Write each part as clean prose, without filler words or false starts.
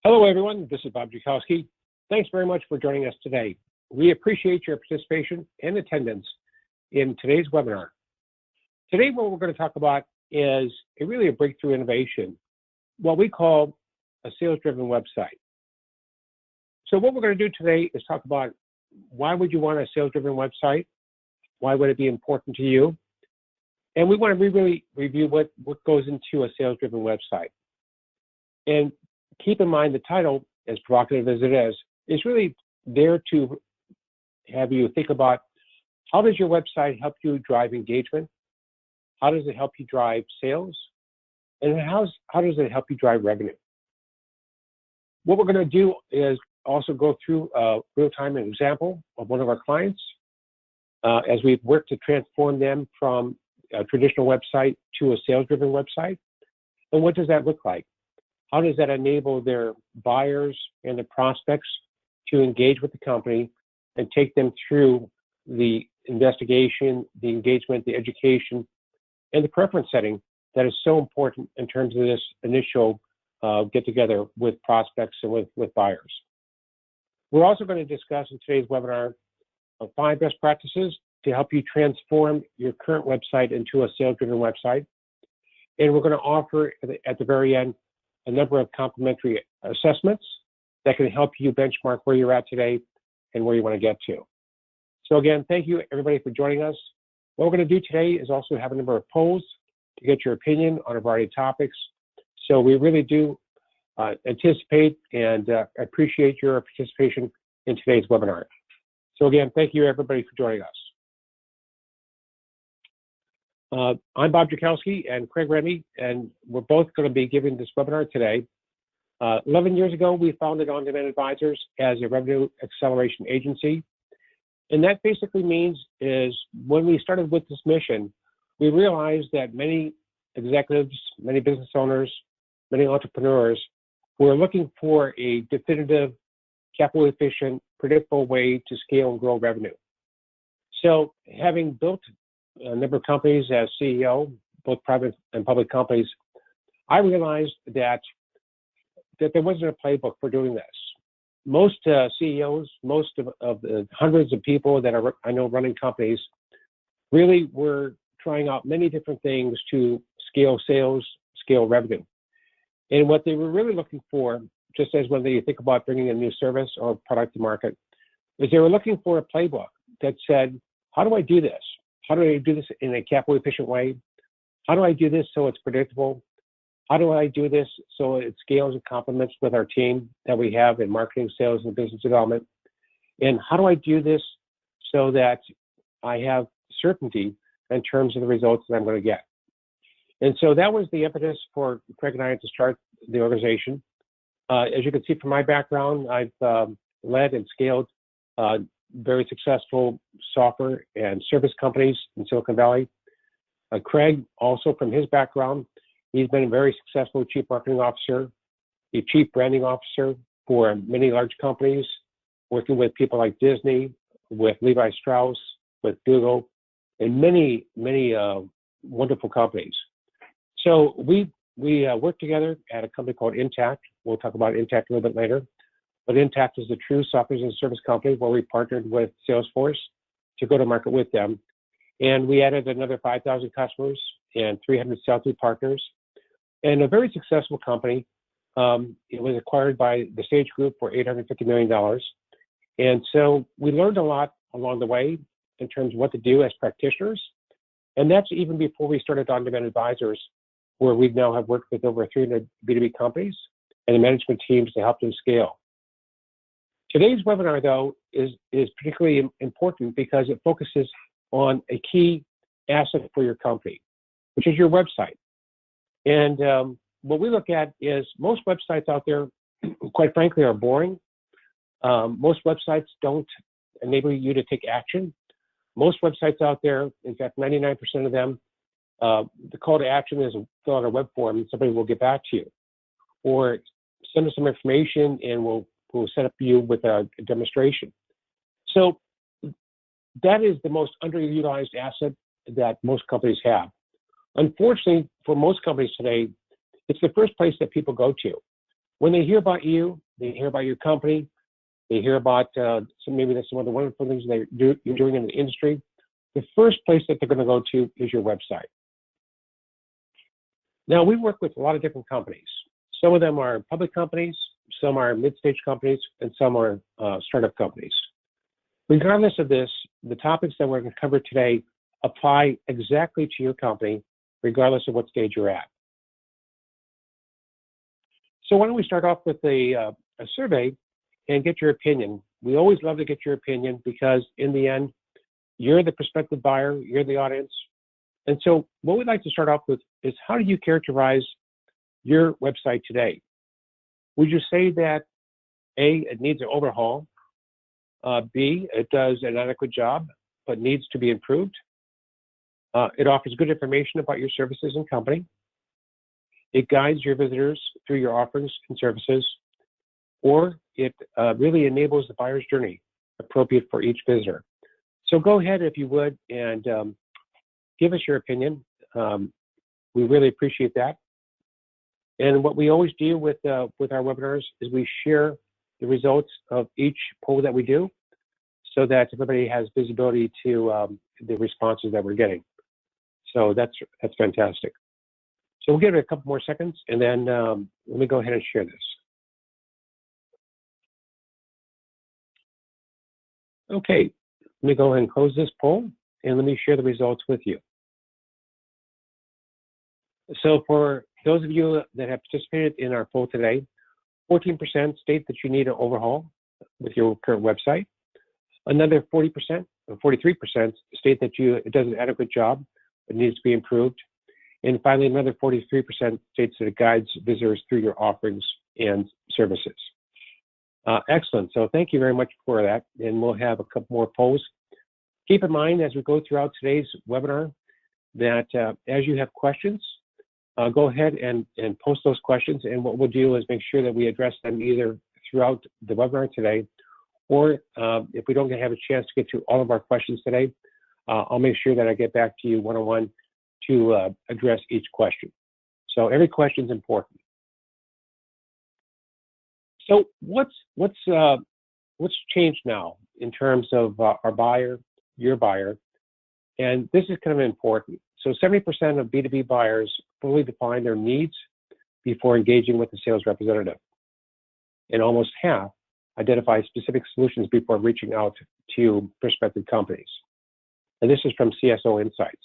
Hello, everyone. This is Bob Jakowski. Thanks very much for joining us today. We appreciate your participation and attendance in today's webinar. Today, what we're going to talk about is really a breakthrough innovation, what we call a sales-driven website. So what we're going to do today is talk about why would you want a sales-driven website? Why would it be important to you? And we want to really review what goes into a sales-driven website. And keep in mind the title, as provocative as it is really there to have you think about how does your website help you drive engagement? How does it help you drive sales? And how does it help you drive revenue? What we're going to do is also go through a real-time example of one of our clients as we've worked to transform them from a traditional website to a sales-driven website. And what does that look like? How does that enable their buyers and the prospects to engage with the company and take them through the investigation, the engagement, the education, and the preference setting that is so important in terms of this initial get-together with prospects and with buyers. We're also going to discuss in today's webinar 5 best practices to help you transform your current website into a sales-driven website. And we're going to offer at the very end a number of complimentary assessments that can help you benchmark where you're at today and where you want to get to. So again, thank you everybody for joining us. What we're going to do today is also have a number of polls to get your opinion on a variety of topics. So we really do anticipate and appreciate your participation in today's webinar. So again, thank you everybody for joining us. I'm Bob Jakowski and Craig Remy, and we're both going to be giving this webinar today. 11 years ago, we founded On Demand Advisors as a revenue acceleration agency. And that basically means is when we started with this mission, we realized that many executives, many business owners, many entrepreneurs were looking for a definitive, capital efficient, predictable way to scale and grow revenue. So having built a number of companies as CEO, both private and public companies, I realized that there wasn't a playbook for doing this. Most CEOs, most of the hundreds of people that I know running companies, really were trying out many different things to scale sales, scale revenue. And what they were really looking for, just as when they think about bringing a new service or product to market, is they were looking for a playbook that said, how do I do this? How do I do this in a capital efficient way? How do I do this so it's predictable? How do I do this so it scales and complements with our team that we have in marketing, sales, and business development? And how do I do this so that I have certainty in terms of the results that I'm going to get? And so that was the impetus for Craig and I to start the organization. As you can see from my background, I've led and scaled very successful software and service companies in Silicon Valley. Craig, also from his background, he's been a very successful chief marketing officer, a chief branding officer for many large companies, working with people like Disney, with Levi Strauss, with Google, and many wonderful companies. So we worked together at a company called Intacct. We'll talk about Intacct a little bit later. But Intacct is the true software as a service company where we partnered with Salesforce to go to market with them. And we added another 5,000 customers and 300 sell-through partners. And a very successful company. It was acquired by the Sage Group for $850 million. And so we learned a lot along the way in terms of what to do as practitioners. And that's even before we started On Demand Advisors, where we now have worked with over 300 B2B companies and the management teams to help them scale. Today's webinar, though, is particularly important because it focuses on a key asset for your company, which is your website. And what we look at is most websites out there, quite frankly, are boring. Most websites don't enable you to take action. Most websites out there, in fact, 99% of them, the call to action is fill out a web form and somebody will get back to you. Or send us some information and we'll set up you with a demonstration. So that is the most underutilized asset that most companies have. Unfortunately, for most companies today, it's the first place that people go to. When they hear about you, they hear about your company, they hear about maybe some of the wonderful things you're doing in the industry, the first place that they're going to go to is your website. Now, we work with a lot of different companies. Some of them are public companies, some are mid-stage companies, and some are startup companies. Regardless of this, the topics that we're going to cover today apply exactly to your company, regardless of what stage you're at. So why don't we start off with a survey and get your opinion. We always love to get your opinion because in the end, you're the prospective buyer, you're the audience. And so what we'd like to start off with is, how do you characterize your website today? Would you say that A, it needs an overhaul, B, it does an adequate job but needs to be improved, it offers good information about your services and company, it guides your visitors through your offerings and services, or it really enables the buyer's journey appropriate for each visitor? So go ahead, if you would, and give us your opinion. We really appreciate that. And what we always do with our webinars is we share the results of each poll that we do so that everybody has visibility to the responses that we're getting. So that's fantastic. So we'll give it a couple more seconds, and then let me go ahead and share this. Okay, let me go ahead and close this poll, and let me share the results with you. So for those of you that have participated in our poll today, 14% state that you need an overhaul with your current website. Another 40% or 43% state that it does an adequate job but needs to be improved. And finally, another 43% states that it guides visitors through your offerings and services. Excellent. So thank you very much for that. And we'll have a couple more polls. Keep in mind as we go throughout today's webinar that as you have questions, go ahead and post those questions. And what we'll do is make sure that we address them either throughout the webinar today, or if we don't have a chance to get to all of our questions today, I'll make sure that I get back to you one-on-one to address each question. So every question is important. So what's changed now in terms of our buyer, your buyer? And this is kind of important. So 70% of B2B buyers fully define their needs before engaging with the sales representative. And almost half identify specific solutions before reaching out to prospective companies. And this is from CSO Insights.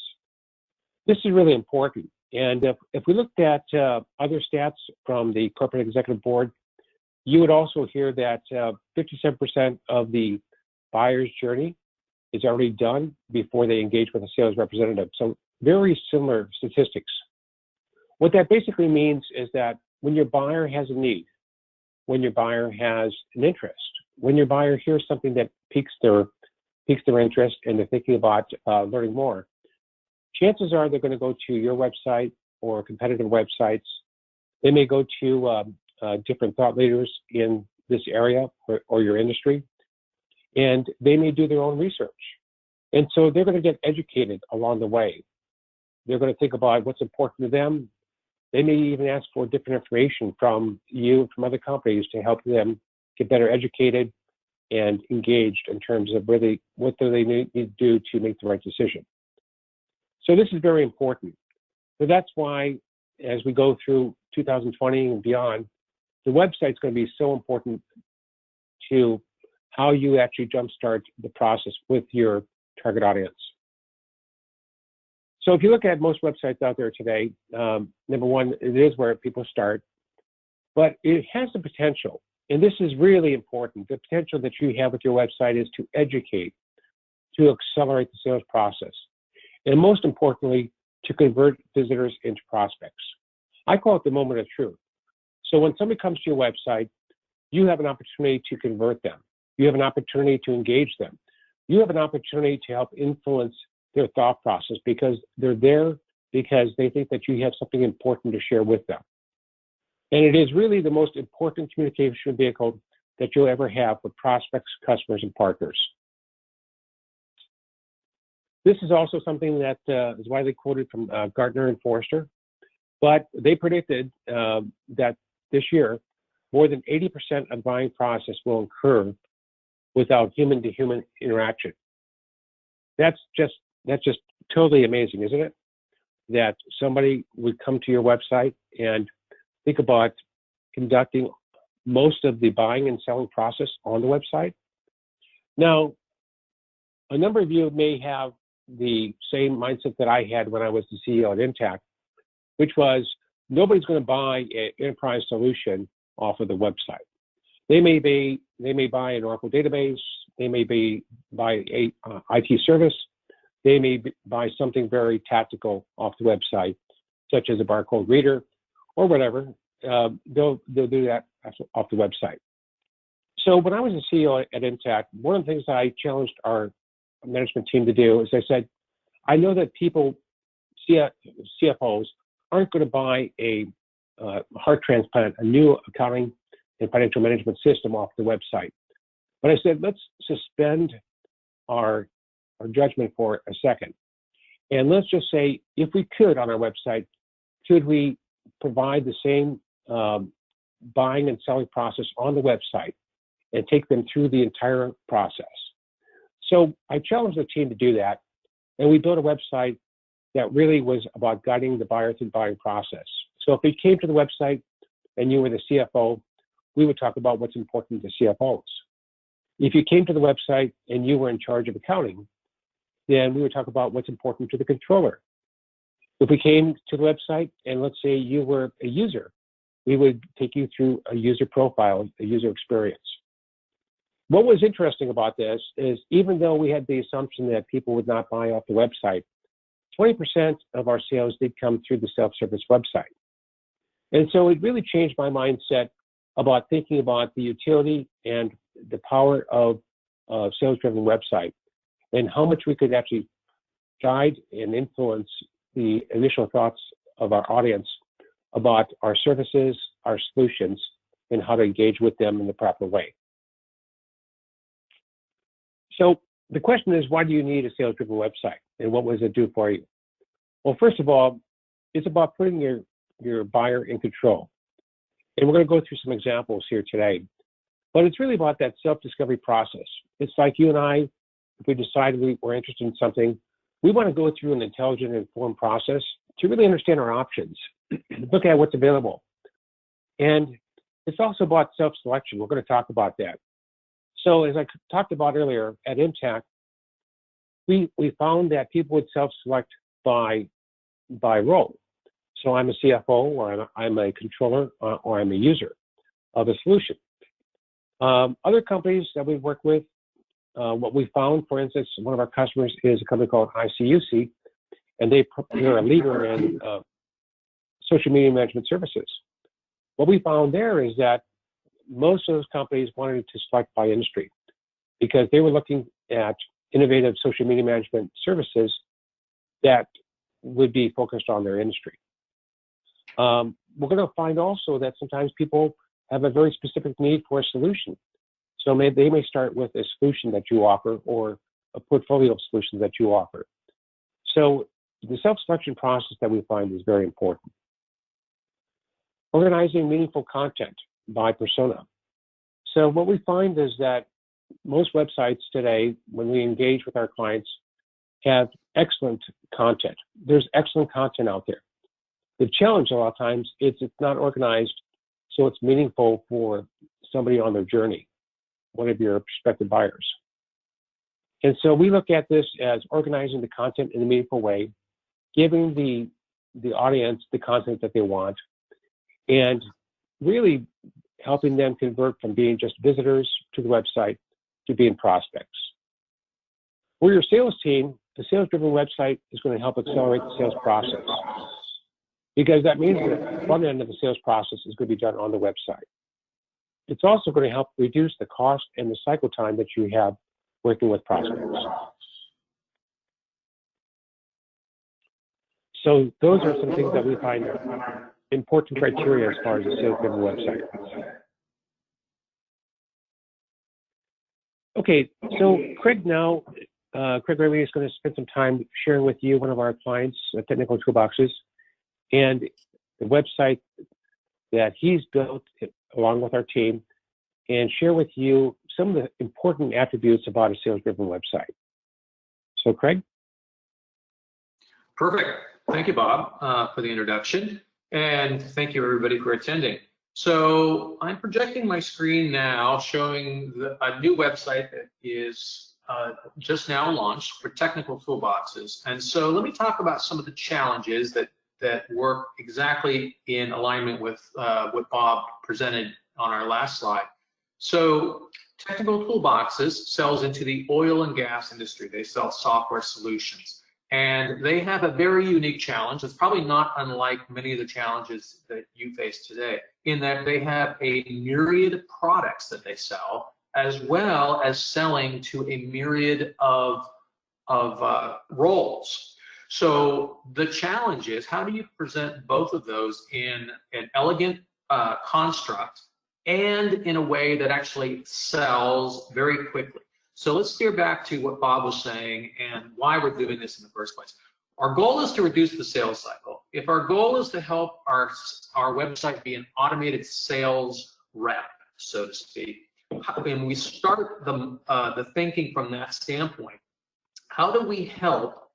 This is really important. And if we looked at other stats from the Corporate Executive Board, you would also hear that 57% of the buyer's journey is already done before they engage with a sales representative. So very similar statistics. What that basically means is that when your buyer has a need, when your buyer has an interest, when your buyer hears something that piques their interest and they're thinking about learning more, chances are they're going to go to your website or competitive websites. They may go to different thought leaders in this area or your industry, and they may do their own research. And so they're going to get educated along the way. They're going to think about what's important to them. They may even ask for different information from you, from other companies, to help them get better educated and engaged in terms of really what do they need to do to make the right decision. So this is very important. So that's why, as we go through 2020 and beyond, the website's going to be so important to how you actually jumpstart the process with your target audience. So if you look at most websites out there today, number one, it is where people start, but it has the potential, and this is really important, the potential that you have with your website is to educate, to accelerate the sales process, and most importantly, to convert visitors into prospects. I call it the moment of truth. So when somebody comes to your website, you have an opportunity to convert them. You have an opportunity to engage them. You have an opportunity to help influence their thought process because they're there because they think that you have something important to share with them. And it is really the most important communication vehicle that you'll ever have with prospects, customers, and partners. This is also something that is widely quoted from Gartner and Forrester, but they predicted that this year, more than 80% of buying process will occur without human-to-human interaction. That's just totally amazing, isn't it? That somebody would come to your website and think about conducting most of the buying and selling process on the website. Now, a number of you may have the same mindset that I had when I was the CEO at Intacct, which was nobody's going to buy an enterprise solution off of the website. They may buy an Oracle database, they may buy a IT service, they may buy something very tactical off the website, such as a barcode reader or whatever. They'll do that off the website. So when I was the CEO at Intacct, one of the things that I challenged our management team to do is I said, I know that CFOs aren't going to buy a heart transplant, a new accounting and financial management system off the website. But I said, let's suspend our judgment for a second. And let's just say, if we could on our website, could we provide the same buying and selling process on the website and take them through the entire process? So I challenged the team to do that. And we built a website that really was about guiding the buyer through the buying process. So if you came to the website and you were the CFO, we would talk about what's important to CFOs. If you came to the website and you were in charge of accounting, then we would talk about what's important to the controller. If we came to the website and let's say you were a user, we would take you through a user profile, a user experience. What was interesting about this is even though we had the assumption that people would not buy off the website, 20% of our sales did come through the self-service website. And so it really changed my mindset about thinking about the utility and the power of a sales-driven website and how much we could actually guide and influence the initial thoughts of our audience about our services, our solutions, and how to engage with them in the proper way. So the question is, why do you need a sales-driven website, and what does it do for you? Well, first of all, it's about putting your buyer in control. And we're going to go through some examples here today. But it's really about that self-discovery process. It's like you and I, if we decide we're interested in something, we want to go through an intelligent and informed process to really understand our options, look at what's available. And it's also about self-selection. We're going to talk about that. So as I talked about earlier at Intacct, we found that people would self-select by role. So I'm a CFO, or I'm a controller, or I'm a user of a solution. Other companies that we've worked with, what we found, for instance, one of our customers is a company called ICUC, and they're a leader in social media management services. What we found there is that most of those companies wanted to select by industry because they were looking at innovative social media management services that would be focused on their industry. We're going to find also that sometimes people have a very specific need for a solution. So they may start with a solution that you offer or a portfolio of solutions that you offer. So the self-selection process that we find is very important. Organizing meaningful content by persona. So what we find is that most websites today, when we engage with our clients, have excellent content. There's excellent content out there. The challenge a lot of times is it's not organized so it's meaningful for somebody on their journey, one of your prospective buyers. And so we look at this as organizing the content in a meaningful way, giving the audience the content that they want, and really helping them convert from being just visitors to the website to being prospects. For your sales team, the sales-driven website is going to help accelerate the sales process, because that means that the front end of the sales process is going to be done on the website. It's also going to help reduce the cost and the cycle time that you have working with prospects. So those are some things that we find are important criteria as far as a sales-driven website. Okay, so Craig Ramey is going to spend some time sharing with you one of our clients' technical toolboxes, and the website that he's built along with our team, and share with you some of the important attributes about a sales-driven website. So, Craig? Perfect. Thank you, Bob, for the introduction, and thank you, everybody, for attending. So I'm projecting my screen now, showing a new website that is just now launched for technical toolboxes. And so let me talk about some of the challenges that work exactly in alignment with what Bob presented on our last slide. So technical toolboxes sells into the oil and gas industry. They sell software solutions. And they have a very unique challenge. It's probably not unlike many of the challenges that you face today, in that they have a myriad of products that they sell, as well as selling to a myriad of roles. So the challenge is, how do you present both of those in an elegant construct and in a way that actually sells very quickly? So let's steer back to what Bob was saying and why we're doing this in the first place. Our goal is to reduce the sales cycle. If our goal is to help our website be an automated sales rep, so to speak, and we start the thinking from that standpoint, how do we help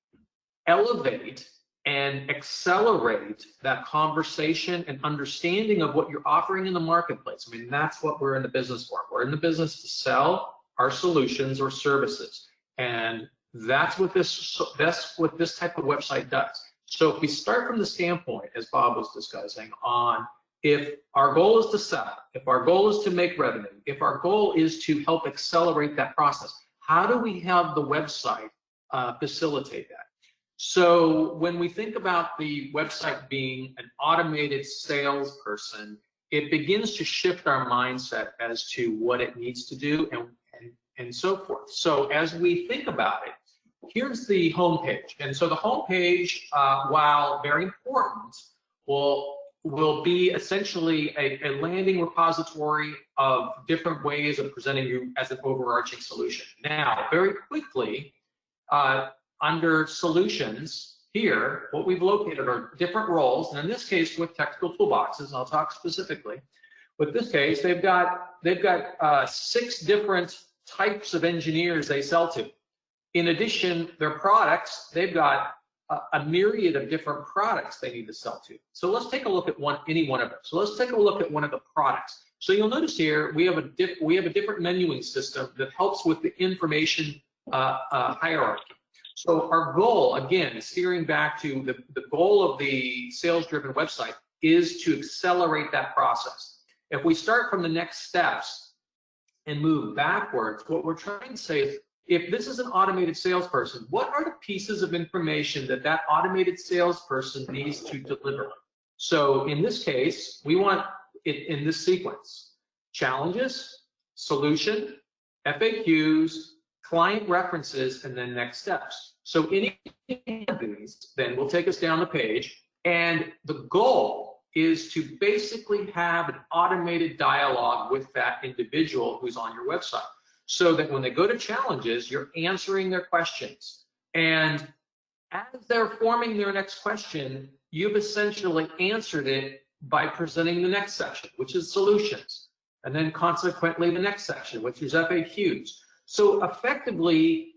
elevate and accelerate that conversation and understanding of what you're offering in the marketplace? I mean, that's what we're in the business for. We're in the business to sell our solutions or services, and that's what this type of website does. So if we start from the standpoint, as Bob was discussing, on if our goal is to sell, if our goal is to make revenue, if our goal is to help accelerate that process, how do we have the website facilitate that? So when we think about the website being an automated salesperson, it begins to shift our mindset as to what it needs to do and so forth. So as we think about it, here's the home page. And so the home page, while very important, will be essentially a landing repository of different ways of presenting you as an overarching solution. Now, very quickly, under solutions here, what we've located are different roles, and in this case with technical toolboxes, I'll talk specifically. With this case, they've got 6 different types of engineers they sell to. In addition, their products, they've got a myriad of different products they need to sell to. So let's take a look at any one of them. So let's take a look at one of the products. So you'll notice here we have a different menuing system that helps with the information hierarchy. So our goal, again, steering back to the goal of the sales-driven website, is to accelerate that process. If we start from the next steps and move backwards, what we're trying to say is, if this is an automated salesperson, what are the pieces of information that automated salesperson needs to deliver? So in this case, we want it in this sequence: challenges, solution, FAQs, client references, and then next steps. So any of these then will take us down the page, and the goal is to basically have an automated dialogue with that individual who's on your website, so that when they go to challenges, you're answering their questions. And as they're forming their next question, you've essentially answered it by presenting the next section, which is solutions, and then consequently the next section, which is FAQs. So effectively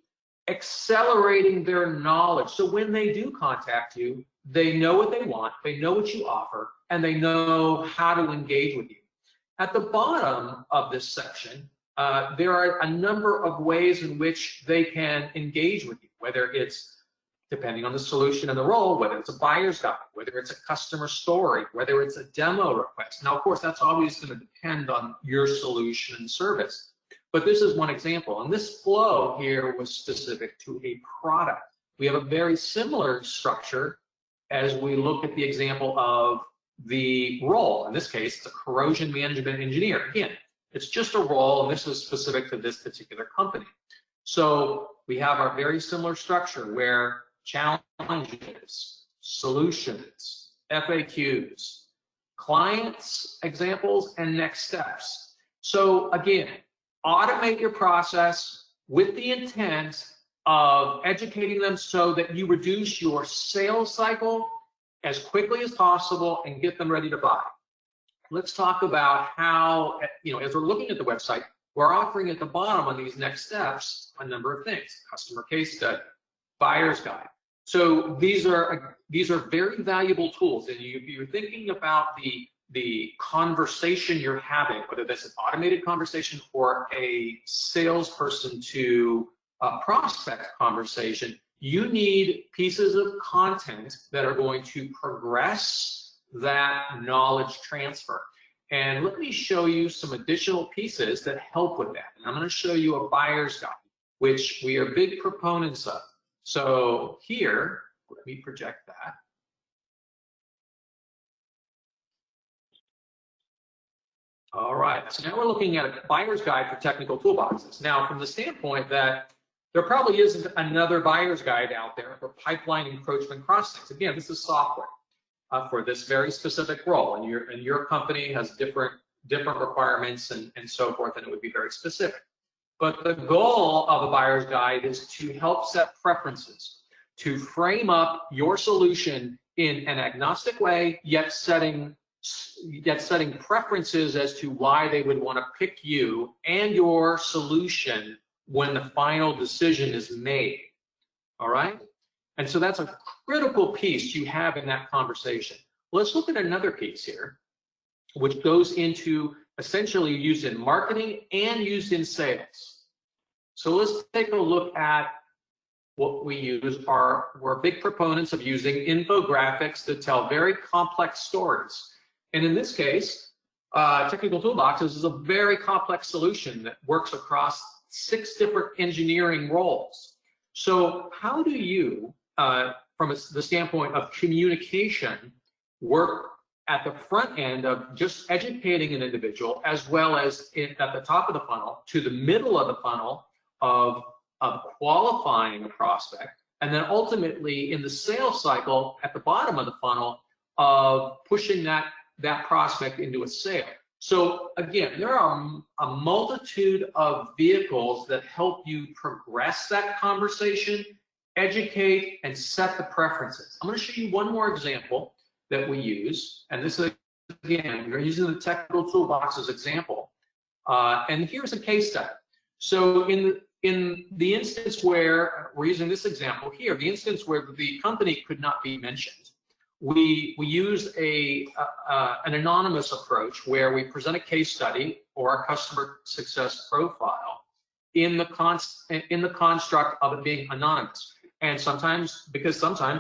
accelerating their knowledge. So when they do contact you, they know what they want, they know what you offer, and they know how to engage with you. At the bottom of this section, there are a number of ways in which they can engage with you, whether it's, depending on the solution and the role, whether it's a buyer's guide, whether it's a customer story, whether it's a demo request. Now, of course, that's always going to depend on your solution and service. But this is one example, and this flow here was specific to a product. We have a very similar structure as we look at the example of the role. In this case, it's a corrosion management engineer. Again, it's just a role, and this is specific to this particular company. So we have our very similar structure where challenges, solutions, FAQs, clients, examples, and next steps. So again, automate your process with the intent of educating them so that you reduce your sales cycle as quickly as possible and get them ready to buy. let's talk about how, as we're looking at the website, we're offering at the bottom on these next steps a number of things: customer case study, buyer's guide. So these are very valuable tools, and you're thinking about the conversation you're having, whether that's an automated conversation or a salesperson to a prospect conversation. You need pieces of content that are going to progress that knowledge transfer. And let me show you some additional pieces that help with that. And I'm going to show you a buyer's guide, which we are big proponents of. So here, let me project that. All right, so now we're looking at a buyer's guide for technical toolboxes. Now, from the standpoint that there probably isn't another buyer's guide out there for pipeline encroachment cross-links. Again, this is software for this very specific role, and your company has different requirements and so forth, and it would be very specific. But the goal of a buyer's guide is to help set preferences, to frame up your solution in an agnostic way, yet setting preferences as to why they would want to pick you and your solution when the final decision is made. All right? And so that's a critical piece you have in that conversation. Let's look at another piece here, which goes into essentially used in marketing and used in sales. So let's take a look at what we use. We're big proponents of using infographics that tell very complex stories. And in this case, Technical Toolboxes is a very complex solution that works across 6 different engineering roles. So how do you, from the standpoint of communication, work at the front end of just educating an individual, as well as at the top of the funnel to the middle of the funnel of qualifying a prospect, and then ultimately in the sales cycle at the bottom of the funnel of pushing that prospect into a sale? So again, there are a multitude of vehicles that help you progress that conversation, educate, and set the preferences. I'm going to show you one more example that we use, and this is, again, we're using the Technical Toolboxes example, and here's a case study. So in the instance where we're using this example here, the instance where the company could not be mentioned, we use an anonymous approach where we present a case study or a customer success profile in the construct of it being anonymous. And sometimes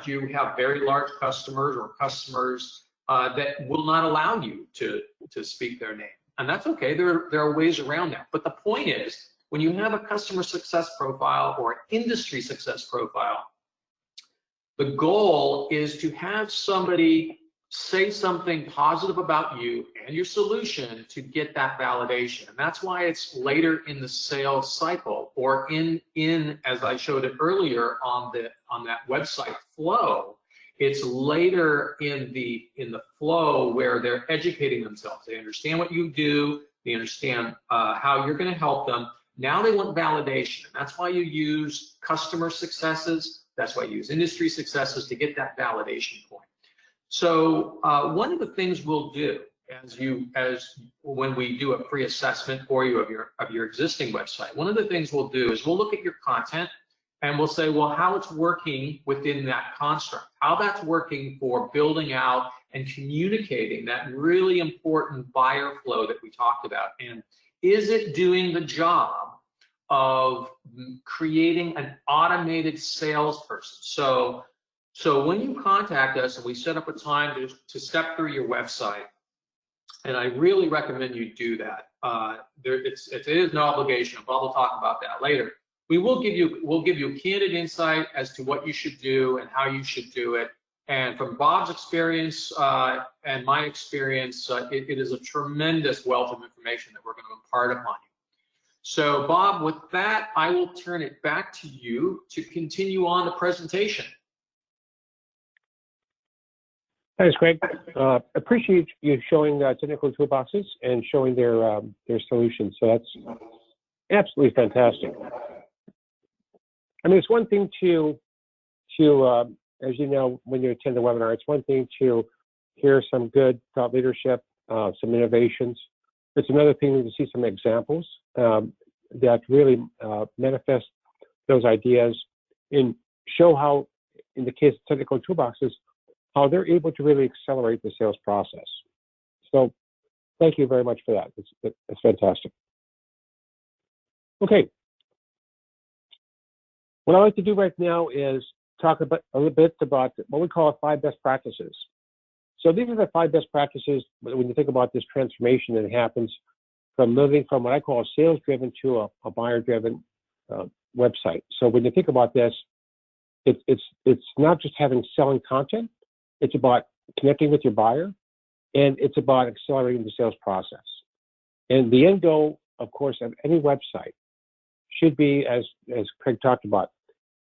you have very large customers or customers that will not allow you to speak their name, and that's okay. There are ways around that. But the point is, when you have a customer success profile or an industry success profile, the goal is to have somebody say something positive about you and your solution to get that validation. And that's why it's later in the sales cycle, or in as I showed it earlier on that website flow. It's later in the flow where they're educating themselves. They understand what you do. They understand how you're going to help them. Now they want validation. And that's why you use customer successes. That's why you use industry successes to get that validation point. So one of the things we'll do when we do a pre-assessment for you of your existing website, one of the things we'll do is we'll look at your content and we'll say, well, how it's working within that construct, how that's working for building out and communicating that really important buyer flow that we talked about, and is it doing the job of creating an automated salesperson? So when you contact us and we set up a time to step through your website, and I really recommend you do that. It is an obligation. Bob will talk about that later. We'll give you candid insight as to what you should do and how you should do it. And from Bob's experience and my experience, it is a tremendous wealth of information that we're going to impart upon you. So Bob, with that, I will turn it back to you to continue on the presentation. Thanks, Greg. Appreciate you showing Technical Toolboxes and showing their solutions. So that's absolutely fantastic. I mean, it's one thing to as you know, when you attend the webinar, it's one thing to hear some good thought leadership some innovations. It's another thing to see some examples that really manifest those ideas and show how, in the case of technical toolboxes, how they're able to really accelerate the sales process. So thank you very much for that. It's fantastic. Okay. What I'd like to do right now is talk a little bit about what we call 5 best practices. So these are the 5 best practices when you think about this transformation that happens from moving from what I call a sales-driven to a buyer-driven website. So when you think about this, it's not just having selling content. It's about connecting with your buyer, and it's about accelerating the sales process. And the end goal, of course, of any website should be, as Craig talked about,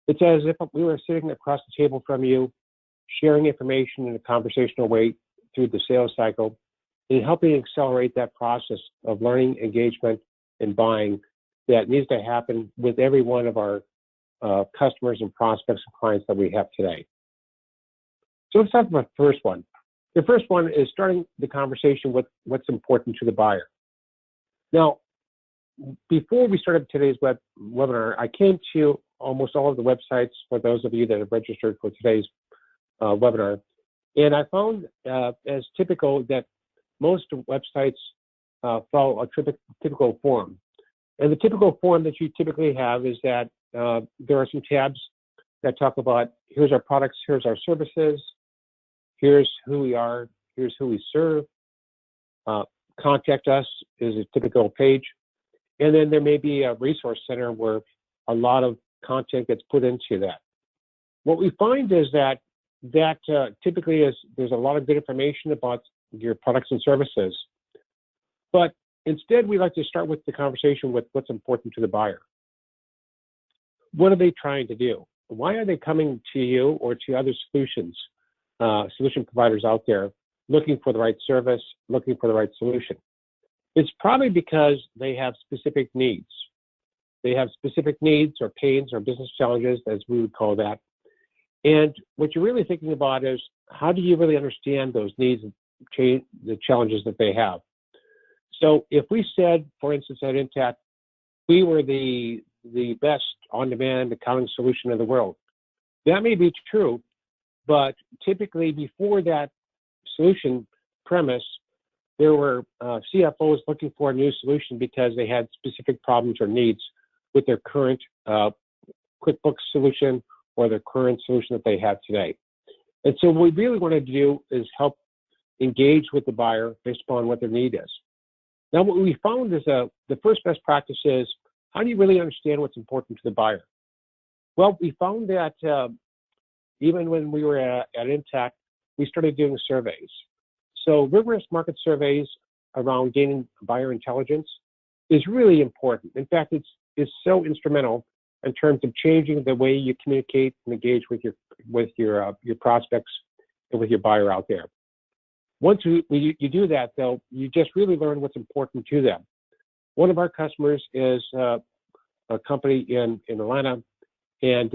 it's as if we were sitting across the table from you, sharing information in a conversational way through the sales cycle, and helping accelerate that process of learning, engagement, and buying that needs to happen with every one of our customers and prospects and clients that we have today. So let's talk about the first one. The first one is starting the conversation with what's important to the buyer. Now, before we started today's webinar, I came to almost all of the websites for those of you that have registered for today's webinar, and I found as typical that most websites follow a typical form. And the typical form that you typically have is that there are some tabs that talk about here's our products, here's our services, here's who we are, here's who we serve. Contact us is a typical page. And then there may be a resource center where a lot of content gets put into that. What we find is that typically there's a lot of good information about your products and services. But instead, we like to start with the conversation with what's important to the buyer. What are they trying to do? Why are they coming to you or to other solution providers out there looking for the right service, looking for the right solution? It's probably because they have specific needs. They have specific needs or pains or business challenges, as we would call that. And what you're really thinking about is how do you really understand those needs and the challenges that they have? So if we said, for instance, at Intacct, we were the best on-demand accounting solution in the world, that may be true, but typically before that solution premise, there were CFOs looking for a new solution because they had specific problems or needs with their current QuickBooks solution or their current solution that they have today. And so what we really want to do is help engage with the buyer based upon what their need is. Now, what we found is the first best practice is, how do you really understand what's important to the buyer? Well, we found that even when we were at Intacct, we started doing surveys. So rigorous market surveys around gaining buyer intelligence is really important. In fact, it's so instrumental in terms of changing the way you communicate and engage with your prospects and with your buyer out there. Once you do that, though, you just really learn what's important to them. One of our customers is a company in Atlanta, and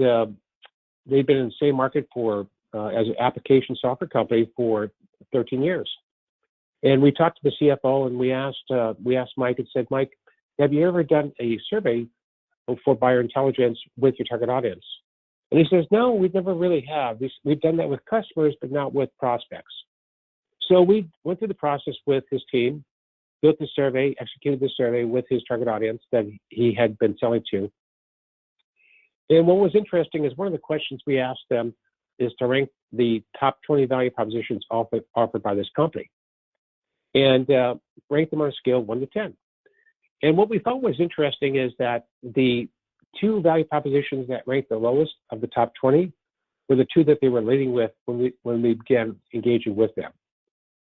they've been in the same market as an application software company for 13 years. And we talked to the CFO, and we asked Mike and said, Mike, have you ever done a survey for buyer intelligence with your target audience? And he says, no, we never really have. We've done that with customers, but not with prospects. So we went through the process with his team, built the survey, executed the survey with his target audience that he had been selling to. And what was interesting is one of the questions we asked them is to rank the top 20 value propositions offered by this company, and rank them on a scale of 1 to 10. And what we found was interesting is that the 2 value propositions that ranked the lowest of the top 20 were the 2 that they were leading with when we began engaging with them.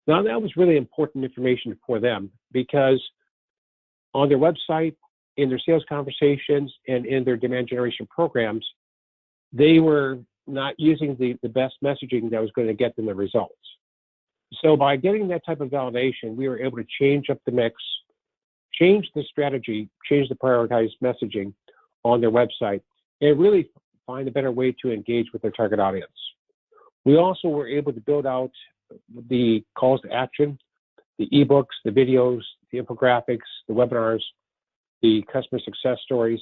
Now, that was really important information for them because on their website, in their sales conversations, and in their demand generation programs, they were not using the best messaging that was going to get them the results. So by getting that type of validation, we were able to change up the mix, change the strategy, change the prioritized messaging on their website, and really find a better way to engage with their target audience. We also were able to build out the calls to action the ebooks, the videos, the infographics, the webinars, the customer success stories,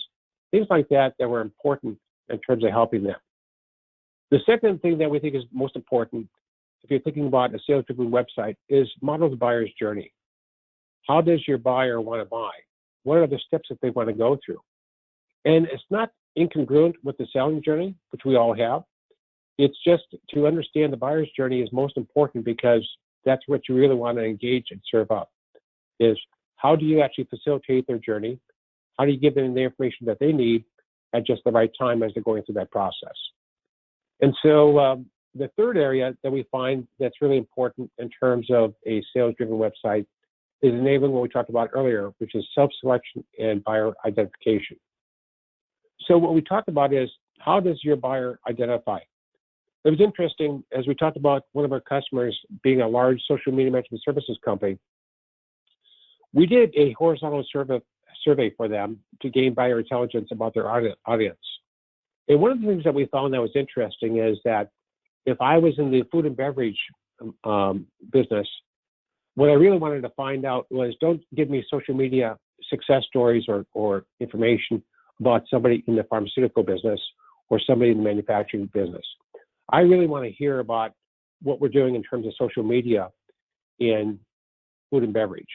things like that that were important in terms of helping them. The second thing that we think is most important, if you're thinking about a sales-driven website, is model the buyer's journey. How does your buyer want to buy? What are the steps that they want to go through? And it's not incongruent with the selling journey, which we all have. It's just to understand the buyer's journey is most important because that's what you really want to engage and serve up, is how do you actually facilitate their journey? How do you give them the information that they need at just the right time as they're going through that process? And so the third area that we find that's really important in terms of a sales-driven website is enabling what we talked about earlier, which is self-selection and buyer identification. So what we talked about is, how does your buyer identify? It was interesting, as we talked about one of our customers being a large social media management services company, we did a horizontal survey for them to gain buyer intelligence about their audience. And one of the things that we found that was interesting is that if I was in the food and beverage business, what I really wanted to find out was, don't give me social media success stories or information about somebody in the pharmaceutical business or somebody in the manufacturing business. I really want to hear about what we're doing in terms of social media in food and beverage.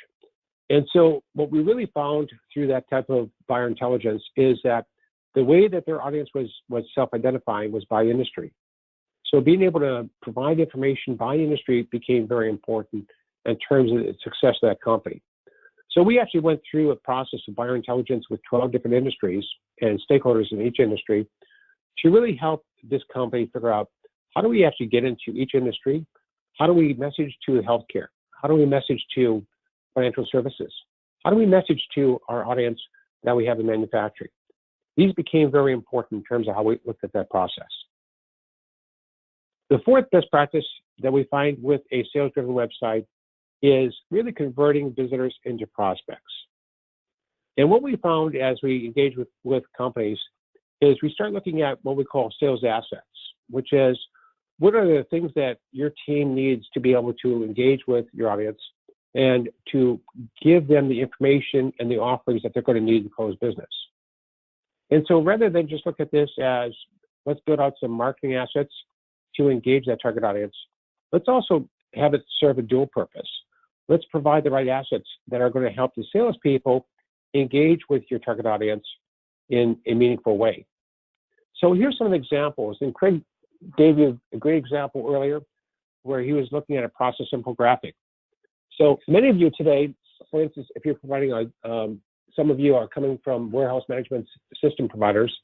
And so what we really found through that type of buyer intelligence is that the way that their audience was self-identifying was by industry. So being able to provide information by industry became very important in terms of the success of that company. So we actually went through a process of buyer intelligence with 12 different industries and stakeholders in each industry to really help this company figure out, how do we actually get into each industry? How do we message to healthcare? How do we message to financial services? How do we message to our audience that we have in manufacturing? These became very important in terms of how we looked at that process. The fourth best practice that we find with a sales-driven website is really converting visitors into prospects. And what we found as we engage with companies is we start looking at what we call sales assets, which is, what are the things that your team needs to be able to engage with your audience and to give them the information and the offerings that they're going to need to close business. And so rather than just look at this as, let's build out some marketing assets to engage that target audience, let's also have it serve a dual purpose. Let's provide the right assets that are going to help the salespeople engage with your target audience in a meaningful way. So here's some examples, and Craig gave you a great example earlier where he was looking at a process infographic. So many of you today, for instance, if you're providing some of you are coming from warehouse management system providers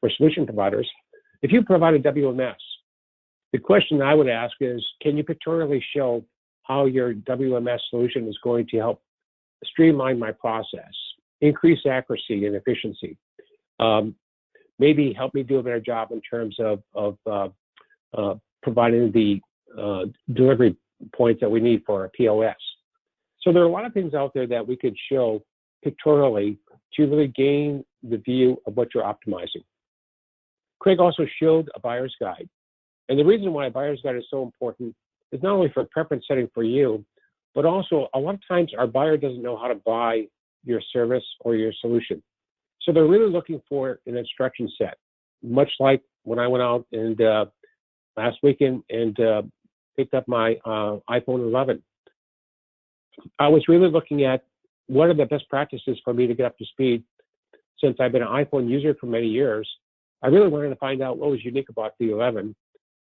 or solution providers, if you provide a WMS, the question I would ask is, can you pictorially show how your WMS solution is going to help streamline my process, increase accuracy and efficiency, maybe help me do a better job in terms of providing the delivery points that we need for our POS. So there are a lot of things out there that we could show pictorially to really gain the view of what you're optimizing. Craig also showed a buyer's guide. And the reason why a buyer's guide is so important is not only for preference setting for you, but also a lot of times our buyer doesn't know how to buy your service or your solution. So they're really looking for an instruction set, much like when I went out and last weekend and picked up my iPhone 11. I was really looking at what are the best practices for me to get up to speed. Since I've been an iPhone user for many years, I really wanted to find out what was unique about the 11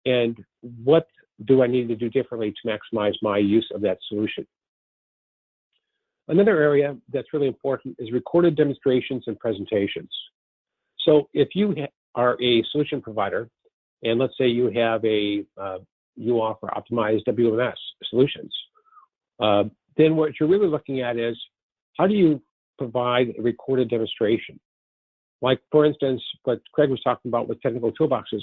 and what do I need to do differently to maximize my use of that solution. Another area that's really important is recorded demonstrations and presentations. So if you are a solution provider, and let's say you have you offer optimized WMS solutions, then what you're really looking at is, how do you provide a recorded demonstration? Like, for instance, what Craig was talking about with technical toolboxes,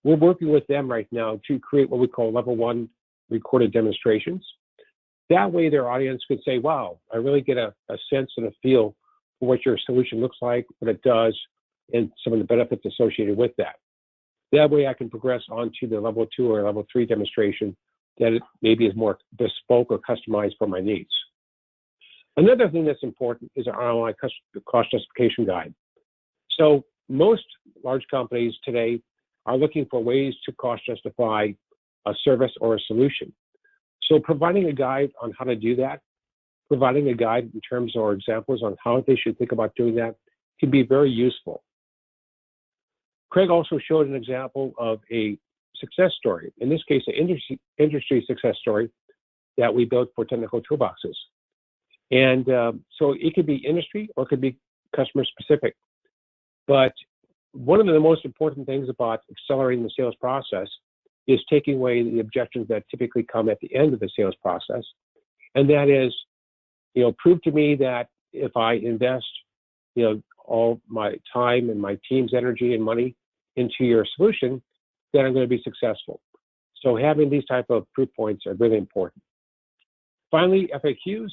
we're working with them right now to create what we call level 1 recorded demonstrations. That way their audience could say, wow, I really get a sense and a feel for what your solution looks like, what it does, and some of the benefits associated with that. That way I can progress on to the level 2 or level 3 demonstration that it maybe is more bespoke or customized for my needs. Another thing that's important is our online cost justification guide. So most large companies today are looking for ways to cost justify a service or a solution. So providing a guide on how to do that, providing a guide in terms or examples on how they should think about doing that can be very useful. Craig also showed an example of a success story, in this case, an industry success story that we built for technical toolboxes. And so it could be industry or it could be customer specific. But one of the most important things about accelerating the sales process is taking away the objections that typically come at the end of the sales process. And that is, prove to me that if I invest, all my time and my team's energy and money into your solution, then I'm going to be successful. So having these type of proof points are really important. Finally, FAQs.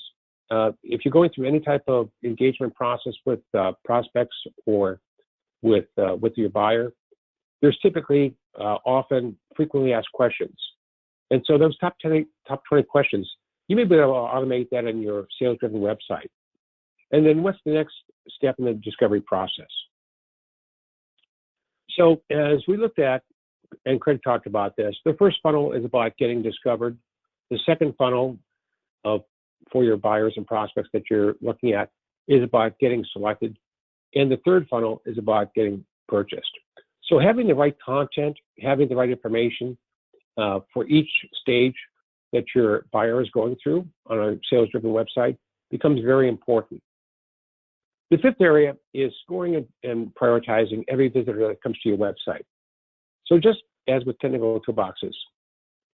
If you're going through any type of engagement process with prospects or with your buyer, there's typically often frequently asked questions. And so those top 20 questions, you may be able to automate that in your sales-driven website. And then what's the next step in the discovery process? So as we looked at, and Craig talked about this, the first funnel is about getting discovered. The second funnel for your buyers and prospects that you're looking at is about getting selected. And the third funnel is about getting purchased. So having the right content, having the right information for each stage that your buyer is going through on a sales-driven website becomes very important. The fifth area is scoring and prioritizing every visitor that comes to your website. So just as with technical toolboxes,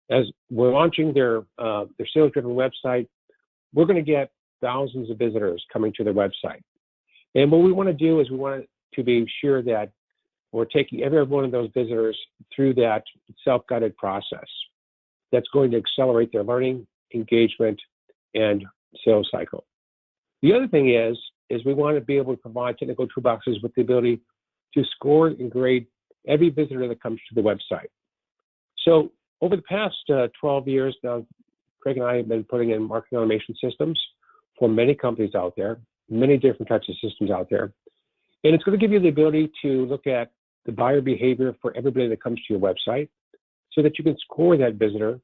as we're launching their sales-driven website, we're going to get thousands of visitors coming to their website. And what we want to do is we want to be sure that we're taking every one of those visitors through that self-guided process that's going to accelerate their learning, engagement, and sales cycle. The other thing is we want to be able to provide technical toolboxes with the ability to score and grade every visitor that comes to the website. So over the past 12 years now, Craig and I have been putting in marketing automation systems for many companies out there, many different types of systems out there. And it's going to give you the ability to look at the buyer behavior for everybody that comes to your website so that you can score that visitor,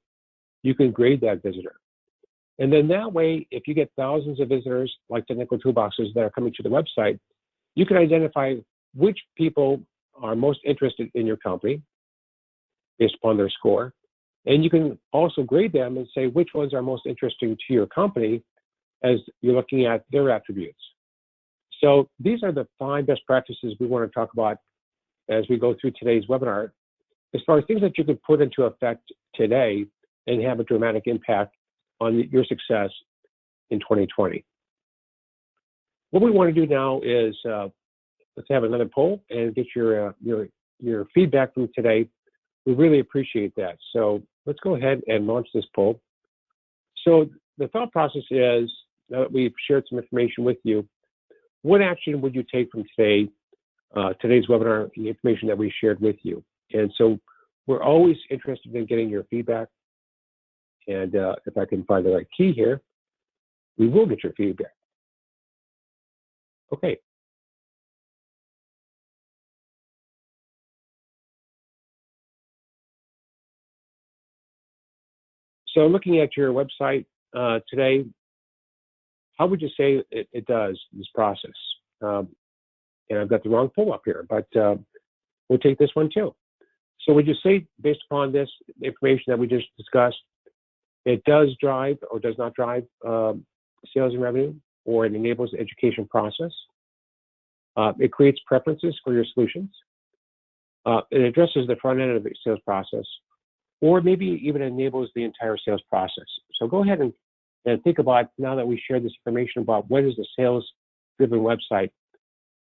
you can grade that visitor. And then that way, if you get thousands of visitors like technical toolboxes that are coming to the website, you can identify which people are most interested in your company based upon their score. And you can also grade them and say which ones are most interesting to your company as you're looking at their attributes. So these are the 5 best practices we want to talk about as we go through today's webinar, as far as things that you could put into effect today and have a dramatic impact on your success in 2020. What we want to do now is let's have another poll and get your feedback from today. We really appreciate that. So let's go ahead and launch this poll. So the thought process is, now that we've shared some information with you, what action would you take from today's webinar, the information that we shared with you? And so we're always interested in getting your feedback. And if I can find the right key here, we will get your feedback. Okay. So looking at your website today, how would you say it does, this process? And I've got the wrong poll up here, but we'll take this one too. So would you say, based upon this information that we just discussed, it does drive or does not drive sales and revenue, or it enables the education process? It creates preferences for your solutions. It addresses the front end of the sales process, or maybe even enables the entire sales process. So go ahead and think about, now that we shared this information about what is a sales-driven website,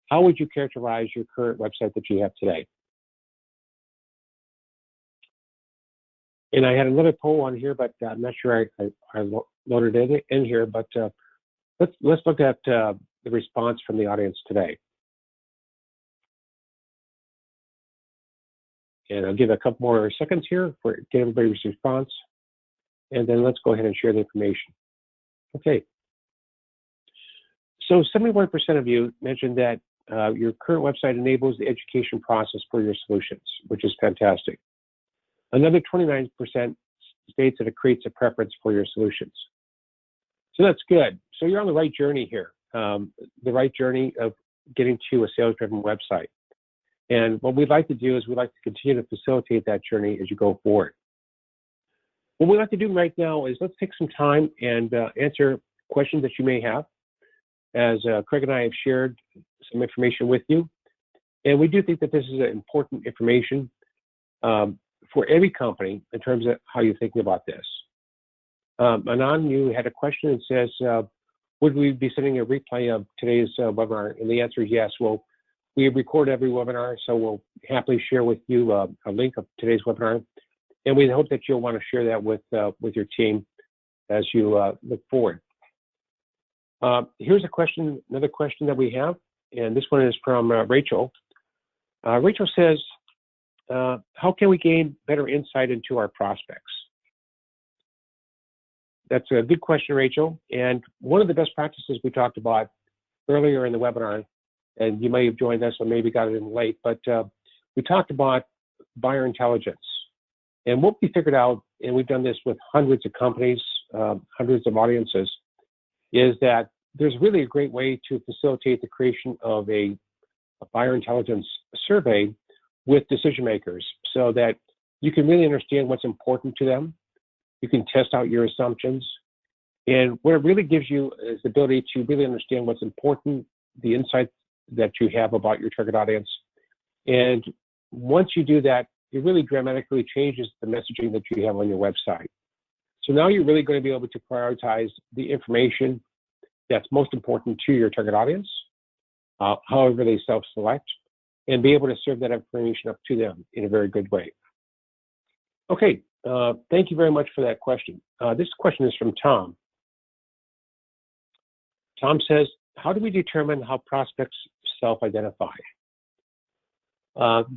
how would you characterize your current website that you have today? And I had another poll on here, but I'm not sure I loaded it in here, but let's look at the response from the audience today. And I'll give a couple more seconds here for get everybody's response. and then let's go ahead and share the information. Okay. So 71% of you mentioned that your current website enables the education process for your solutions, which is fantastic. Another 29% states that it creates a preference for your solutions. So that's good. So you're on the right journey here, the right journey of getting to a sales-driven website. And what we'd like to do is we'd like to continue to facilitate that journey as you go forward. What we'd like to do right now is let's take some time and answer questions that you may have, as Craig and I have shared some information with you. And we do think that this is important information for every company in terms of how you're thinking about this. Anand, you had a question that says, would we be sending a replay of today's webinar? And the answer is yes. Well, we record every webinar, so we'll happily share with you a link of today's webinar. And we hope that you'll want to share that with your team as you look forward. Here's a question, another question that we have, and this one is from Rachel. Rachel says, how can we gain better insight into our prospects? That's a good question, Rachel. And one of the best practices we talked about earlier in the webinar, and you may have joined us or maybe got it in late, but we talked about buyer intelligence. And what we figured out, and we've done this with hundreds of companies, hundreds of audiences, is that there's really a great way to facilitate the creation of a buyer intelligence survey with decision makers so that you can really understand what's important to them. You can test out your assumptions. And what it really gives you is the ability to really understand what's important, the insights that you have about your target audience. And once you do that, it really dramatically changes the messaging that you have on your website. So now you're really going to be able to prioritize the information that's most important to your target audience, however they self-select, and be able to serve that information up to them in a very good way. Okay, thank you very much for that question. This question is from Tom. Tom says, how do we determine how prospects self-identify?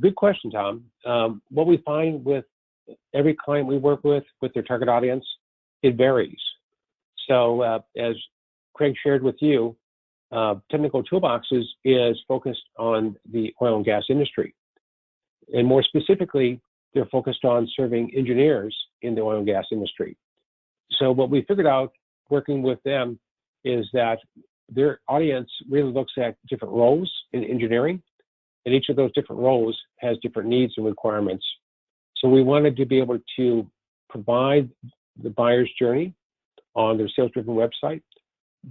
Good question, Tom. What we find with every client we work with their target audience, it varies. So as Craig shared with you, Technical Toolboxes is focused on the oil and gas industry. And more specifically, they're focused on serving engineers in the oil and gas industry. So what we figured out working with them is that their audience really looks at different roles in engineering, and each of those different roles has different needs and requirements. So we wanted to be able to provide the buyer's journey on their sales-driven website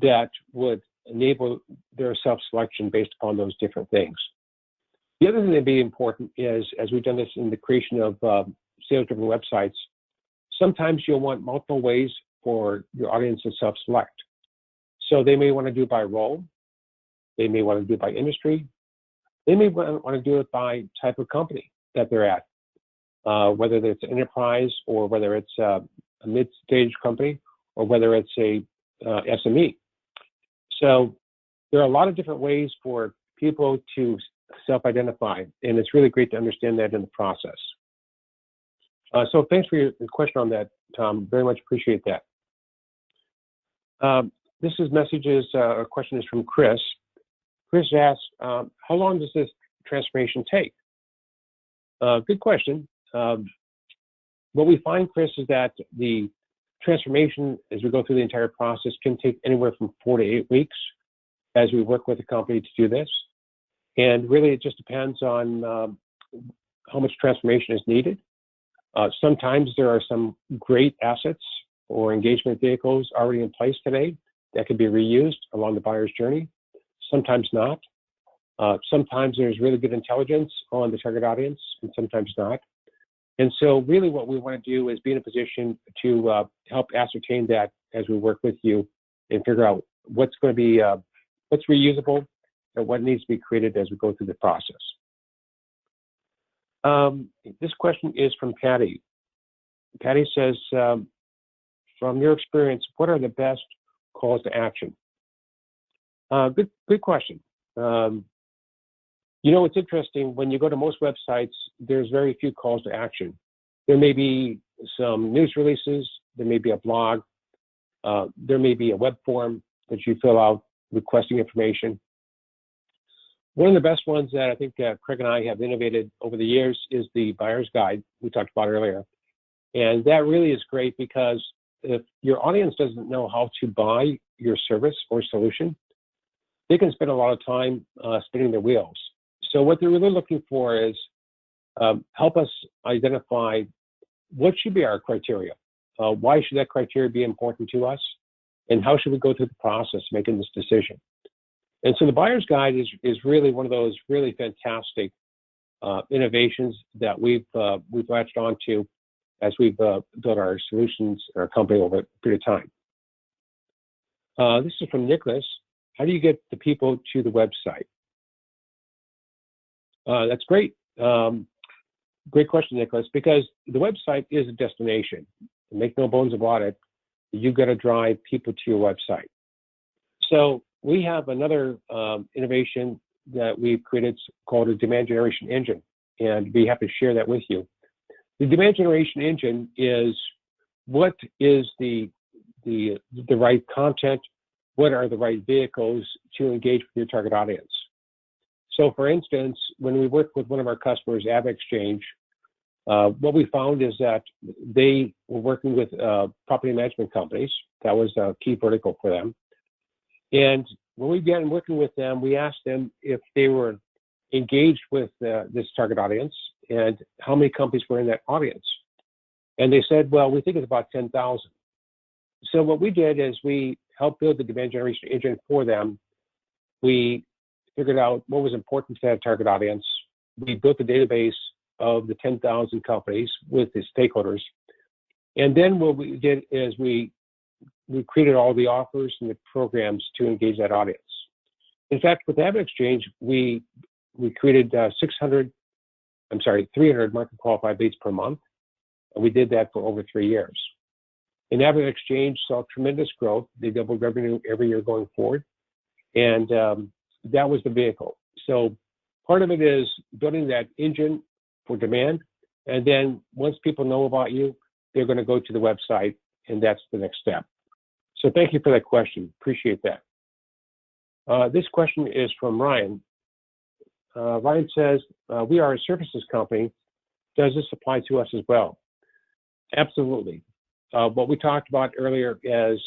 that would enable their self-selection based upon those different things. The other thing that'd be important is, as we've done this in the creation of sales-driven websites, sometimes you'll want multiple ways for your audience to self-select. So they may want to do it by role, they may want to do it by industry, they may want to do it by type of company that they're at, whether it's an enterprise or whether it's a mid-stage company or whether it's a SME. So there are a lot of different ways for people to self-identify, and it's really great to understand that in the process. So thanks for your question on that, Tom. Very much appreciate that. This question is from Chris. Chris asks, how long does this transformation take? Good question. What we find, Chris, is that the transformation as we go through the entire process can take anywhere from 4 to 8 weeks as we work with the company to do this. And really, it just depends on how much transformation is needed. Sometimes there are some great assets or engagement vehicles already in place today that can be reused along the buyer's journey. Sometimes not. Sometimes there's really good intelligence on the target audience, and sometimes not. And so really what we want to do is be in a position to help ascertain that as we work with you and figure out what's going to be, what's reusable and what needs to be created as we go through the process. This question is from Patty. Patty says, from your experience, what are the best calls to action? Good question. You know, it's interesting, when you go to most websites, there's very few calls to action. There may be some news releases, there may be a blog, there may be a web form that you fill out requesting information. One of the best ones that I think Craig and I have innovated over the years is the buyer's guide we talked about earlier. And that really is great because if your audience doesn't know how to buy your service or solution, they can spend a lot of time spinning their wheels. So what they're really looking for is help us identify what should be our criteria. Why should that criteria be important to us? And how should we go through the process making this decision? And so the buyer's guide is really one of those really fantastic innovations that we've latched onto as we've built our solutions, our company over a period of time. This is from Nicholas. How do you get the people to the website? That's great. Great question, Nicholas, because the website is a destination. Make no bones about it. You've got to drive people to your website. So we have another innovation that we've created called a demand generation engine, and we have to share that with you. The demand generation engine is what is the right content, what are the right vehicles to engage with your target audience. So for instance, when we worked with one of our customers, AvidXchange, what we found is that they were working with property management companies. That was a key vertical for them. And when we began working with them, we asked them if they were engaged with this target audience and how many companies were in that audience. And they said, well, we think it's about 10,000. So what we did is we helped build the demand generation engine for them. We figured out what was important to that target audience. We built a database of the 10,000 companies with the stakeholders. And then what we did is we created all the offers and the programs to engage that audience. In fact, with AvidXchange, we created 300 market qualified leads per month. And we did that for over 3 years. And AvidXchange saw tremendous growth. They doubled revenue every year going forward. And that was the vehicle. So part of it is building that engine for demand. And then once people know about you, they're going to go to the website, and that's the next step. So thank you for that question. Appreciate that. This question is from Ryan. Ryan says, we are a services company. Does this apply to us as well? Absolutely. What we talked about earlier is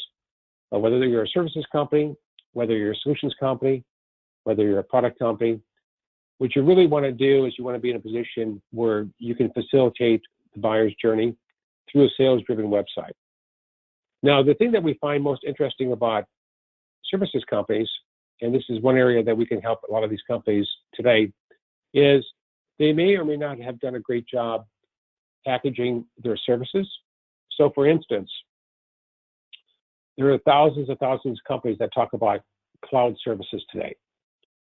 whether you're a services company, whether you're a solutions company, whether you're a product company, what you really want to do is you want to be in a position where you can facilitate the buyer's journey through a sales-driven website. Now, the thing that we find most interesting about services companies, and this is one area that we can help a lot of these companies today, is they may or may not have done a great job packaging their services. So for instance, there are thousands of companies that talk about cloud services today.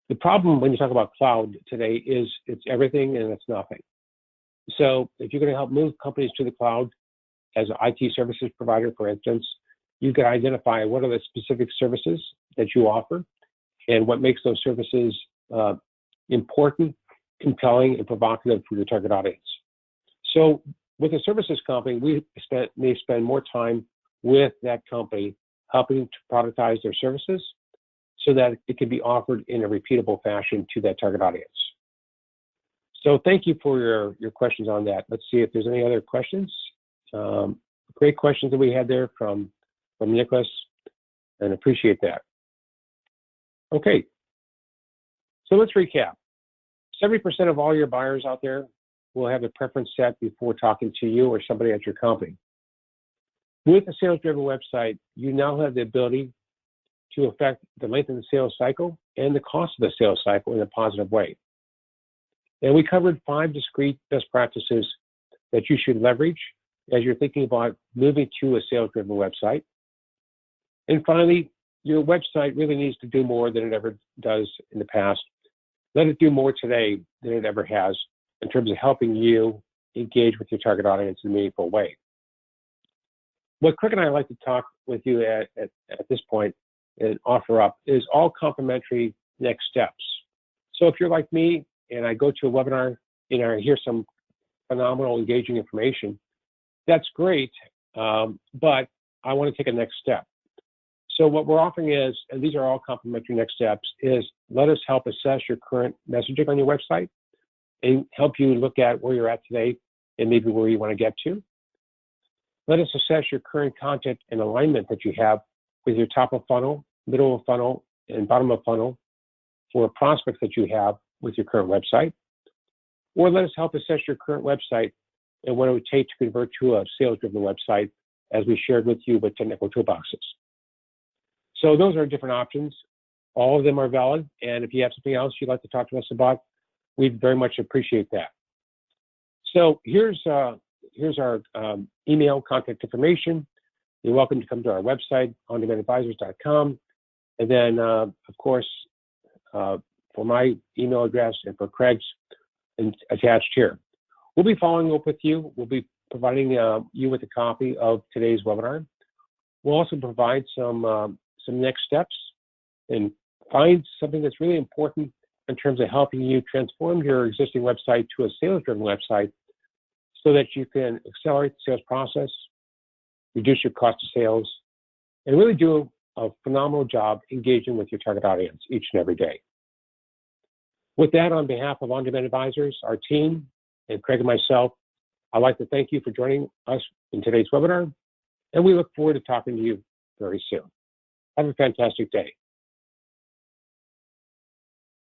The problem when you talk about cloud today is it's everything and it's nothing. So if you're going to help move companies to the cloud as an IT services provider, for instance, you can identify what are the specific services that you offer and what makes those services important, compelling, and provocative for your target audience. So with a services company, we may spend more time with that company helping to productize their services so that it can be offered in a repeatable fashion to that target audience. So thank you for your questions on that. Let's see if there's any other questions. Great questions that we had there from Nicholas, and appreciate that. Okay, so let's recap. 70% of all your buyers out there will have a preference set before talking to you or somebody at your company. With a sales-driven website, you now have the ability to affect the length of the sales cycle and the cost of the sales cycle in a positive way. And we covered 5 discrete best practices that you should leverage as you're thinking about moving to a sales-driven website. And finally, your website really needs to do more than it ever does in the past. Let it do more today than it ever has in terms of helping you engage with your target audience in a meaningful way. What Craig and I like to talk with you at this point and offer up is all complementary next steps. So if you're like me and I go to a webinar and I hear some phenomenal engaging information, that's great, but I want to take a next step. So what we're offering is, and these are all complimentary next steps, is let us help assess your current messaging on your website and help you look at where you're at today and maybe where you want to get to. Let us assess your current content and alignment that you have with your top of funnel, middle of funnel, and bottom of funnel for prospects that you have with your current website. Or let us help assess your current website and what it would take to convert to a sales-driven website, as we shared with you with technical toolboxes. So those are different options. All of them are valid. And if you have something else you'd like to talk to us about, we'd very much appreciate that. So here's our email contact information. You're welcome to come to our website, ondemandadvisors.com. And then, of course, for my email address and for Craig's attached here. We'll be following up with you. We'll be providing you with a copy of today's webinar. We'll also provide some next steps and find something that's really important in terms of helping you transform your existing website to a sales-driven website so that you can accelerate the sales process, reduce your cost of sales, and really do a phenomenal job engaging with your target audience each and every day. With that, on behalf of On Demand Advisors, our team, and Craig and myself, I'd like to thank you for joining us in today's webinar, and we look forward to talking to you very soon. Have a fantastic day.